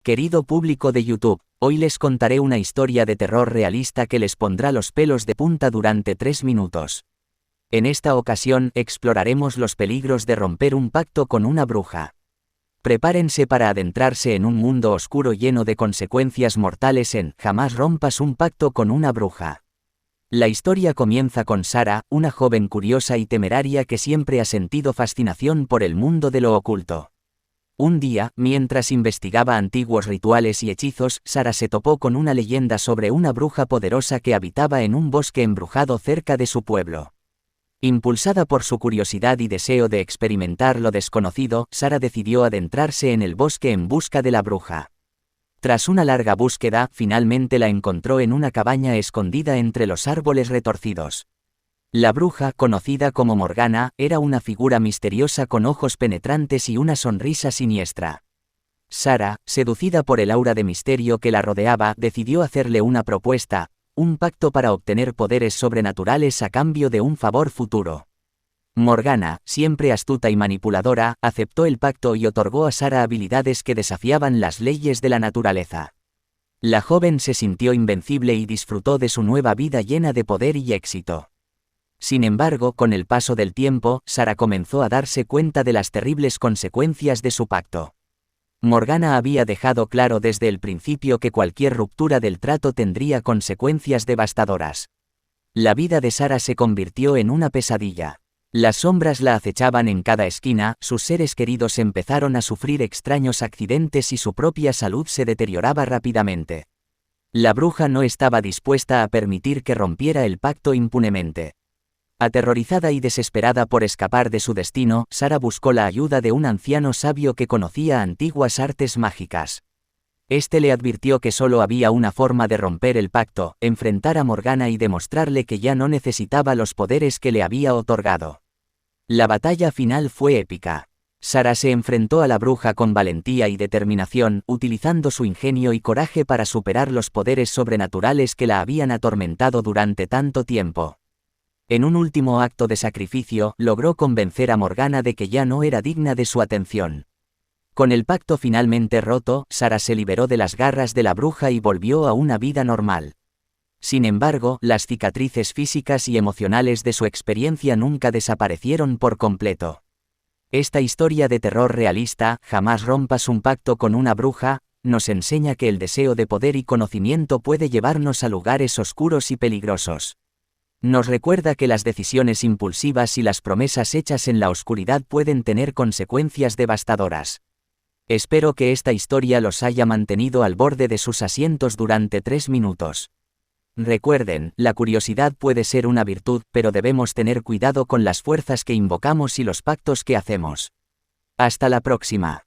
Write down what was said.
Querido público de YouTube, hoy les contaré una historia de terror realista que les pondrá los pelos de punta durante 3 minutos. En esta ocasión exploraremos los peligros de romper un pacto con una bruja. Prepárense para adentrarse en un mundo oscuro lleno de consecuencias mortales en Jamás rompas un pacto con una bruja. La historia comienza con Sara, una joven curiosa y temeraria que siempre ha sentido fascinación por el mundo de lo oculto. Un día, mientras investigaba antiguos rituales y hechizos, Sara se topó con una leyenda sobre una bruja poderosa que habitaba en un bosque embrujado cerca de su pueblo. Impulsada por su curiosidad y deseo de experimentar lo desconocido, Sara decidió adentrarse en el bosque en busca de la bruja. Tras una larga búsqueda, finalmente la encontró en una cabaña escondida entre los árboles retorcidos. La bruja, conocida como Morgana, era una figura misteriosa con ojos penetrantes y una sonrisa siniestra. Sara, seducida por el aura de misterio que la rodeaba, decidió hacerle una propuesta, un pacto para obtener poderes sobrenaturales a cambio de un favor futuro. Morgana, siempre astuta y manipuladora, aceptó el pacto y otorgó a Sara habilidades que desafiaban las leyes de la naturaleza. La joven se sintió invencible y disfrutó de su nueva vida llena de poder y éxito. Sin embargo, con el paso del tiempo, Sara comenzó a darse cuenta de las terribles consecuencias de su pacto. Morgana había dejado claro desde el principio que cualquier ruptura del trato tendría consecuencias devastadoras. La vida de Sara se convirtió en una pesadilla. Las sombras la acechaban en cada esquina, sus seres queridos empezaron a sufrir extraños accidentes y su propia salud se deterioraba rápidamente. La bruja no estaba dispuesta a permitir que rompiera el pacto impunemente. Aterrorizada y desesperada por escapar de su destino, Sara buscó la ayuda de un anciano sabio que conocía antiguas artes mágicas. Este le advirtió que solo había una forma de romper el pacto: enfrentar a Morgana y demostrarle que ya no necesitaba los poderes que le había otorgado. La batalla final fue épica. Sara se enfrentó a la bruja con valentía y determinación, utilizando su ingenio y coraje para superar los poderes sobrenaturales que la habían atormentado durante tanto tiempo. En un último acto de sacrificio, logró convencer a Morgana de que ya no era digna de su atención. Con el pacto finalmente roto, Sara se liberó de las garras de la bruja y volvió a una vida normal. Sin embargo, las cicatrices físicas y emocionales de su experiencia nunca desaparecieron por completo. Esta historia de terror realista, Jamás rompas un pacto con una bruja, nos enseña que el deseo de poder y conocimiento puede llevarnos a lugares oscuros y peligrosos. Nos recuerda que las decisiones impulsivas y las promesas hechas en la oscuridad pueden tener consecuencias devastadoras. Espero que esta historia los haya mantenido al borde de sus asientos durante 3 minutos. Recuerden, la curiosidad puede ser una virtud, pero debemos tener cuidado con las fuerzas que invocamos y los pactos que hacemos. Hasta la próxima.